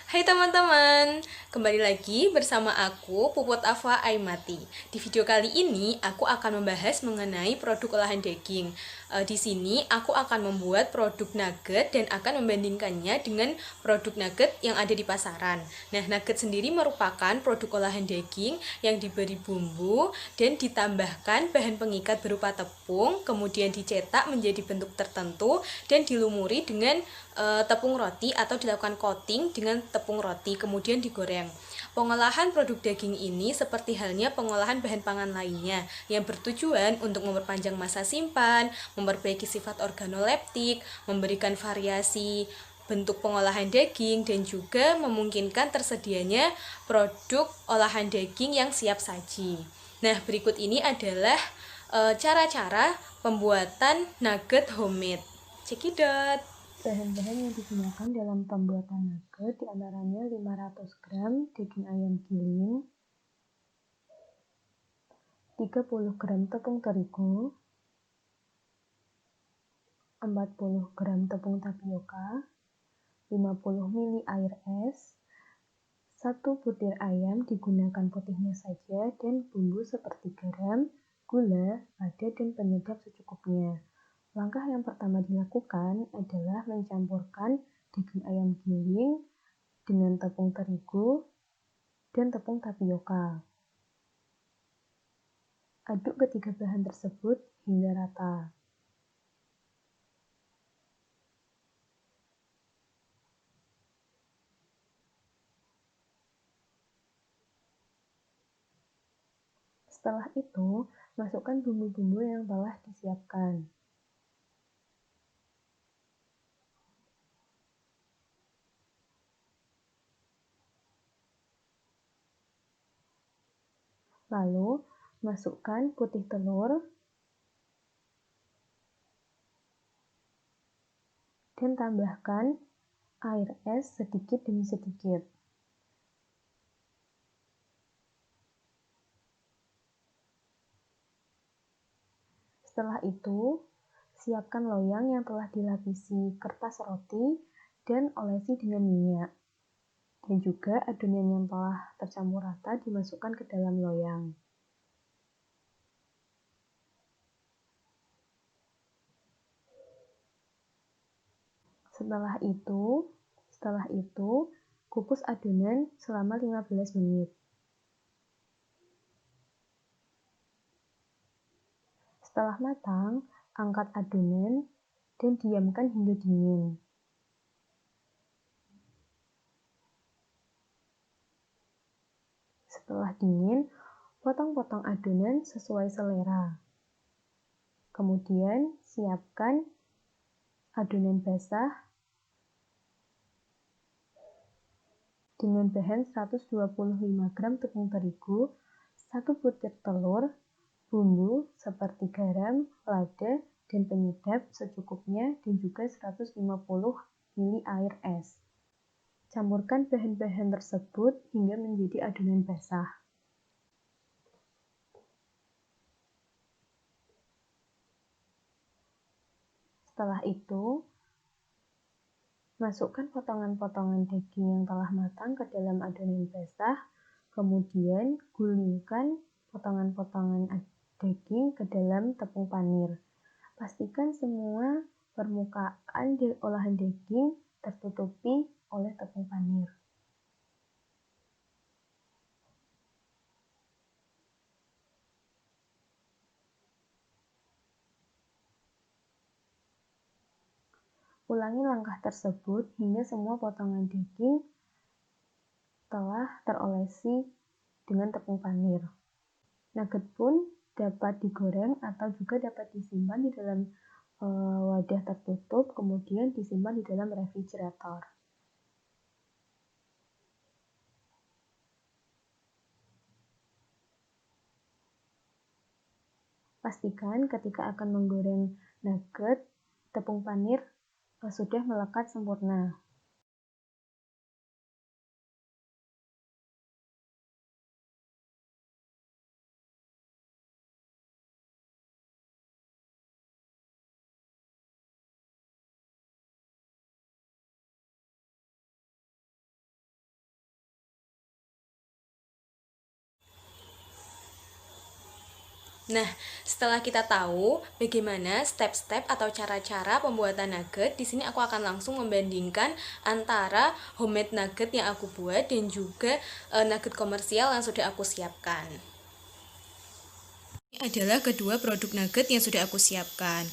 Hai teman-teman, kembali lagi bersama aku Puput Afwa Aimati. Di video kali ini aku akan membahas mengenai produk olahan daging. Di sini aku akan membuat produk nugget dan akan membandingkannya dengan produk nugget yang ada di pasaran. Nah, nugget sendiri merupakan produk olahan daging yang diberi bumbu dan ditambahkan bahan pengikat berupa tepung, kemudian dicetak menjadi bentuk tertentu dan dilumuri dengan tepung roti atau dilakukan coating dengan tepung roti kemudian digoreng. Pengolahan produk daging ini seperti halnya pengolahan bahan pangan lainnya yang bertujuan untuk memperpanjang masa simpan, memperbaiki sifat organoleptik, memberikan variasi bentuk pengolahan daging dan juga memungkinkan tersedianya produk olahan daging yang siap saji. Nah, berikut ini adalah cara-cara pembuatan nugget homemade. Cekidot. Bahan-bahan yang digunakan dalam pembuatan nugget diantaranya 500 gram daging ayam giling, 30 gram tepung terigu, 40 gram tepung tapioka, 50 ml air es, 1 butir ayam digunakan putihnya saja dan bumbu seperti garam, gula, lada, dan penyedap secukupnya. Langkah yang pertama dilakukan adalah mencampurkan daging ayam giling dengan tepung terigu dan tepung tapioka. Aduk ketiga bahan tersebut hingga rata. Setelah itu, masukkan bumbu-bumbu yang telah disiapkan. Lalu, masukkan putih telur dan tambahkan air es sedikit demi sedikit. Setelah itu, siapkan loyang yang telah dilapisi kertas roti dan olesi dengan minyak. Dan juga adonan yang telah tercampur rata dimasukkan ke dalam loyang. Setelah itu, kukus adonan selama 15 menit. Setelah matang, angkat adonan dan diamkan hingga dingin. Setelah dingin, potong-potong adonan sesuai selera. Kemudian, siapkan adonan basah dengan bahan 125 gram tepung terigu, 1 butir telur, bumbu seperti garam, lada, dan penyedap secukupnya, dan juga 150 ml air es. Campurkan bahan-bahan tersebut hingga menjadi adonan basah. Setelah itu, masukkan potongan-potongan daging yang telah matang ke dalam adonan basah, kemudian gulingkan potongan-potongan daging ke dalam tepung panir. Pastikan semua permukaan olahan daging tertutupi oleh tepung panir. Ulangi langkah tersebut hingga semua potongan daging telah terolesi dengan tepung panir. Nugget pun dapat digoreng atau juga dapat disimpan di dalam wadah tertutup, kemudian disimpan di dalam refrigerator. Pastikan ketika akan menggoreng nugget, tepung panir sudah melekat sempurna. Nah, setelah kita tahu bagaimana step-step atau cara-cara pembuatan nugget, di sini aku akan langsung membandingkan antara homemade nugget yang aku buat dan juga nugget komersial yang sudah aku siapkan. Ini adalah kedua produk nugget yang sudah aku siapkan.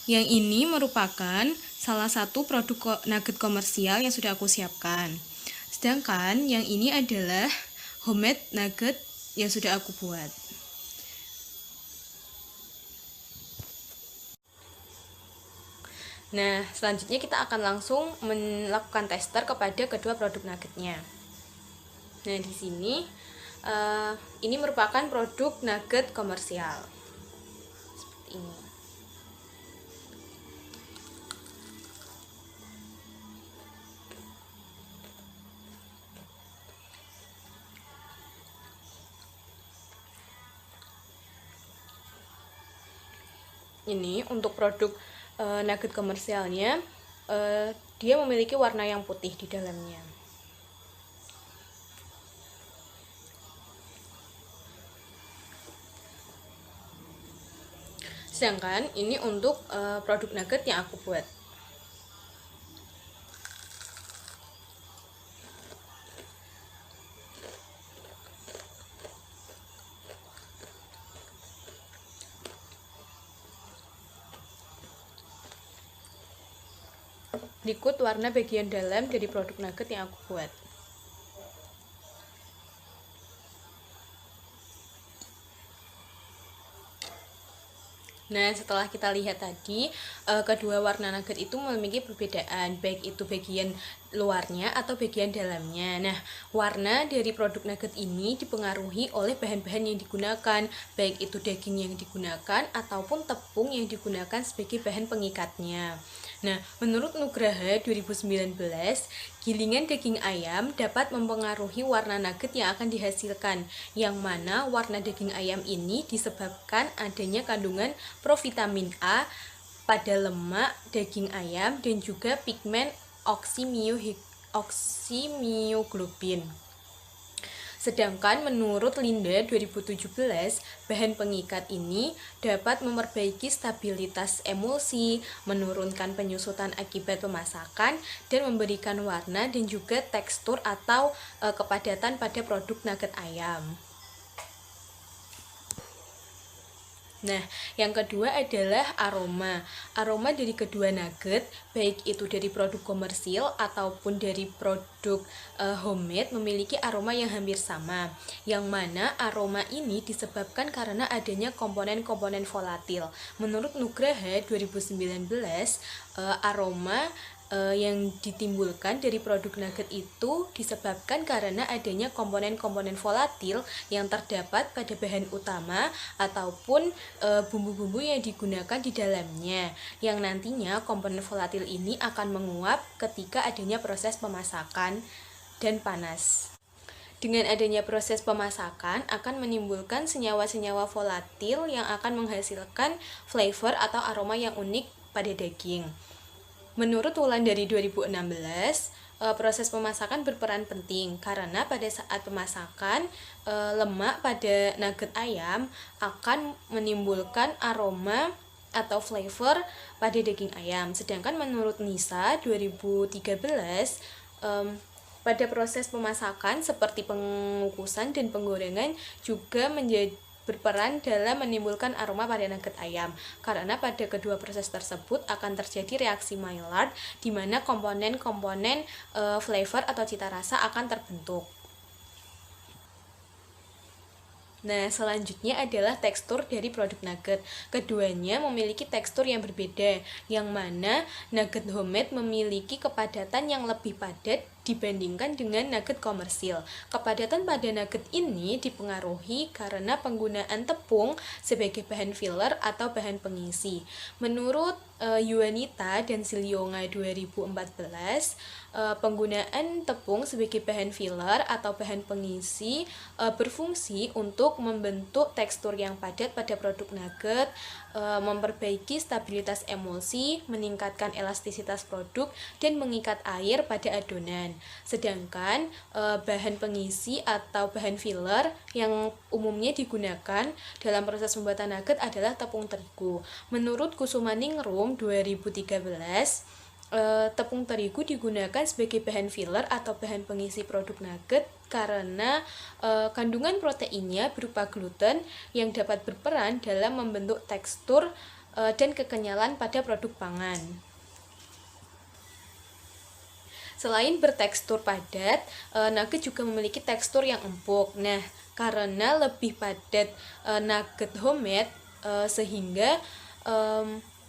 Yang ini merupakan salah satu produk nugget komersial yang sudah aku siapkan. Sedangkan yang ini adalah homemade nugget yang sudah aku buat. Nah, selanjutnya kita akan langsung melakukan tester kepada kedua produk nuggetnya. Nah, di sini ini merupakan produk nugget komersial. Seperti ini. Ini untuk produk nugget komersialnya, dia memiliki warna yang putih di dalamnya. Sedangkan ini untuk produk nugget yang aku buat. Berikut warna bagian dalam dari produk nugget yang aku buat. Nah, setelah kita lihat tadi, kedua warna nugget itu memiliki perbedaan, baik itu bagian luarnya atau bagian dalamnya. Nah, warna dari produk nugget ini dipengaruhi oleh bahan-bahan yang digunakan, baik itu daging yang digunakan ataupun tepung yang digunakan sebagai bahan pengikatnya. Nah, menurut Nugraha 2019, gilingan daging ayam dapat mempengaruhi warna nugget yang akan dihasilkan, yang mana warna daging ayam ini disebabkan adanya kandungan provitamin A pada lemak daging ayam dan juga pigmen oksimioglobin. Sedangkan menurut Linda 2017, bahan pengikat ini dapat memperbaiki stabilitas emulsi, menurunkan penyusutan akibat pemasakan, dan memberikan warna dan juga tekstur atau kepadatan pada produk nugget ayam. Nah, yang kedua adalah aroma. Aroma dari kedua nugget, baik itu dari produk komersil ataupun dari produk homemade, memiliki aroma yang hampir sama. Yang mana aroma ini disebabkan karena adanya komponen-komponen volatil. Menurut Nugraha 2019, aroma yang ditimbulkan dari produk nugget itu disebabkan karena adanya komponen-komponen volatil yang terdapat pada bahan utama ataupun bumbu-bumbu yang digunakan di dalamnya, yang nantinya komponen volatil ini akan menguap ketika adanya proses pemasakan dan panas. Dengan adanya proses pemasakan akan menimbulkan senyawa-senyawa volatil yang akan menghasilkan flavor atau aroma yang unik pada daging. Menurut Wulandari 2016, proses pemasakan berperan penting karena pada saat pemasakan, lemak pada nugget ayam akan menimbulkan aroma atau flavor pada daging ayam. Sedangkan menurut Nisa 2013, pada proses pemasakan seperti pengukusan dan penggorengan juga berperan dalam menimbulkan aroma pada nugget ayam, karena pada kedua proses tersebut akan terjadi reaksi Maillard di mana komponen-komponen flavor atau cita rasa akan terbentuk. Nah, selanjutnya adalah tekstur dari produk nugget. Keduanya memiliki tekstur yang berbeda, yang mana nugget homemade memiliki kepadatan yang lebih padat dibandingkan dengan nugget komersil. Kepadatan pada nugget ini dipengaruhi karena penggunaan tepung sebagai bahan filler atau bahan pengisi. Menurut Yuanita dan Silyonga 2014, penggunaan tepung sebagai bahan filler atau bahan pengisi berfungsi untuk membentuk tekstur yang padat pada produk nugget memperbaiki stabilitas emulsi, meningkatkan elastisitas produk, dan mengikat air pada adonan. Sedangkan bahan pengisi atau bahan filler yang umumnya digunakan dalam proses pembuatan nugget adalah tepung terigu. Menurut Kusumaningrum 2013, tepung terigu digunakan sebagai bahan filler atau bahan pengisi produk nugget karena kandungan proteinnya berupa gluten yang dapat berperan dalam membentuk tekstur dan kekenyalan pada produk pangan. Selain bertekstur padat, nugget juga memiliki tekstur yang empuk. Nah, karena lebih padat nugget homemade, sehingga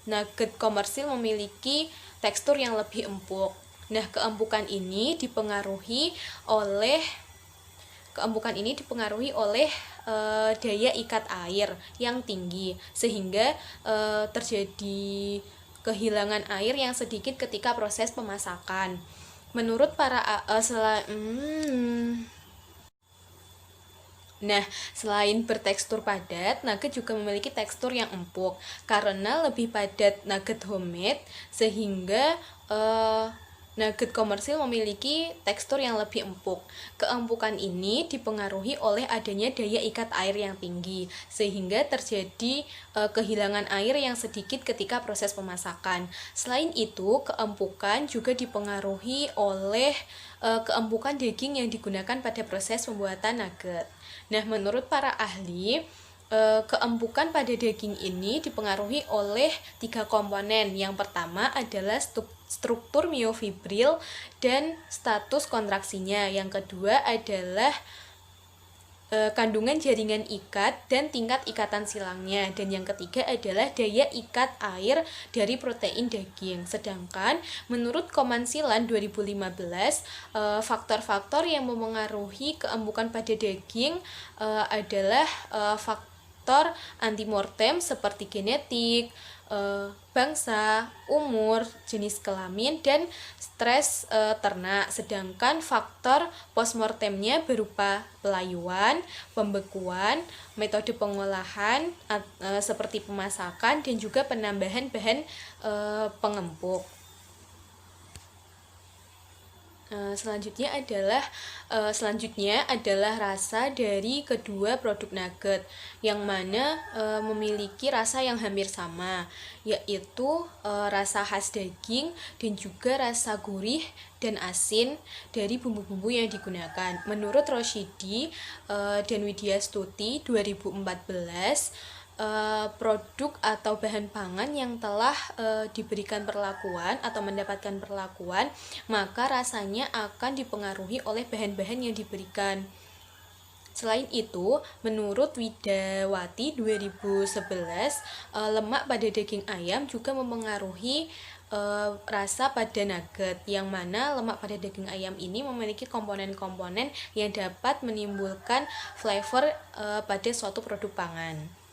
nugget komersil memiliki tekstur yang lebih empuk. Nah, keempukan ini dipengaruhi oleh daya ikat air yang tinggi, sehingga terjadi kehilangan air yang sedikit ketika proses pemasakan. Menurut para selain bertekstur padat, nugget juga memiliki tekstur yang empuk karena lebih padat nugget homemade, sehingga nugget komersil memiliki tekstur yang lebih empuk. Keempukan ini dipengaruhi oleh adanya daya ikat air yang tinggi, sehingga terjadi kehilangan air yang sedikit ketika proses pemasakan. Selain itu, keempukan juga dipengaruhi oleh keempukan daging yang digunakan pada proses pembuatan nugget. Nah, menurut para ahli, keempukan pada daging ini dipengaruhi oleh 3 komponen. Yang pertama adalah struktur miofibril dan status kontraksinya. Yang kedua adalah kandungan jaringan ikat dan tingkat ikatan silangnya, dan yang ketiga adalah daya ikat air dari protein daging. Sedangkan menurut Komansilan 2015, faktor-faktor yang memengaruhi keempukan pada daging adalah faktor antimortem seperti genetik, bangsa, umur, jenis kelamin, dan stres ternak. Sedangkan faktor postmortemnya berupa pelayuan, pembekuan, metode pengolahan seperti pemasakan, dan juga penambahan bahan pengempuk. Selanjutnya adalah rasa dari kedua produk nugget, yang mana memiliki rasa yang hampir sama, yaitu rasa khas daging dan juga rasa gurih dan asin dari bumbu-bumbu yang digunakan. Menurut Roshidi dan Widya Stuti 2014, produk atau bahan pangan yang telah diberikan perlakuan atau mendapatkan perlakuan, maka rasanya akan dipengaruhi oleh bahan-bahan yang diberikan. Selain itu, menurut Widawati 2011, lemak pada daging ayam juga memengaruhi rasa pada nugget, yang mana lemak pada daging ayam ini memiliki komponen-komponen yang dapat menimbulkan flavor pada suatu produk pangan.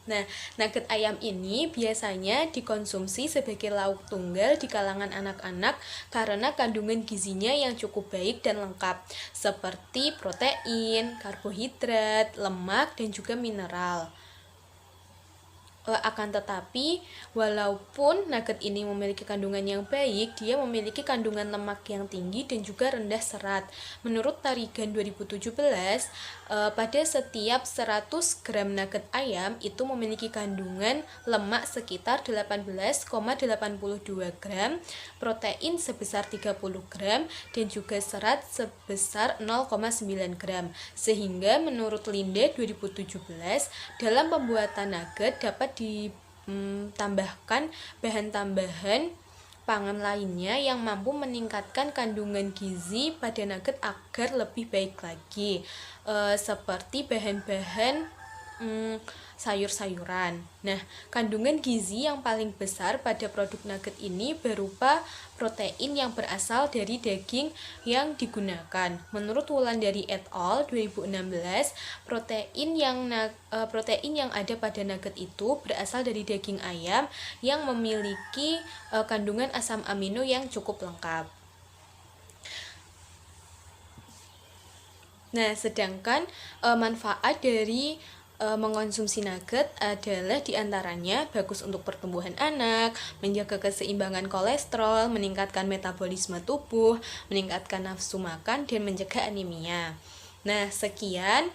Nah, nugget ayam ini biasanya dikonsumsi sebagai lauk tunggal di kalangan anak-anak karena kandungan gizinya yang cukup baik dan lengkap, seperti protein, karbohidrat, lemak, dan juga mineral. Akan tetapi, walaupun nugget ini memiliki kandungan yang baik, dia memiliki kandungan lemak yang tinggi dan juga rendah serat. Menurut Tarigan 2017, pada setiap 100 gram nugget ayam itu memiliki kandungan lemak sekitar 18,82 gram, protein sebesar 30 gram, dan juga serat sebesar 0,9 gram. Sehingga menurut Linde 2017, dalam pembuatan nugget dapat ditambahkan bahan tambahan pangan lainnya yang mampu meningkatkan kandungan gizi pada nugget agar lebih baik lagi, seperti bahan-bahan sayur-sayuran. Nah, kandungan gizi yang paling besar pada produk nugget ini berupa protein yang berasal dari daging yang digunakan. Menurut Wulandari et al. 2016, protein yang ada pada nugget itu berasal dari daging ayam yang memiliki kandungan asam amino yang cukup lengkap. Nah, sedangkan manfaat dari mengonsumsi nugget adalah diantaranya bagus untuk pertumbuhan anak, menjaga keseimbangan kolesterol, meningkatkan metabolisme tubuh, meningkatkan nafsu makan, dan mencegah anemia. Nah, sekian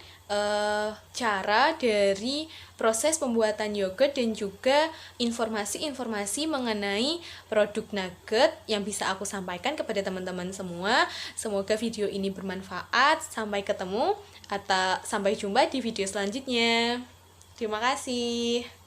cara dari proses pembuatan yogurt dan juga informasi-informasi mengenai produk nugget yang bisa aku sampaikan kepada teman-teman semua. Semoga video ini bermanfaat. Sampai ketemu atau sampai jumpa di video selanjutnya. Terima kasih.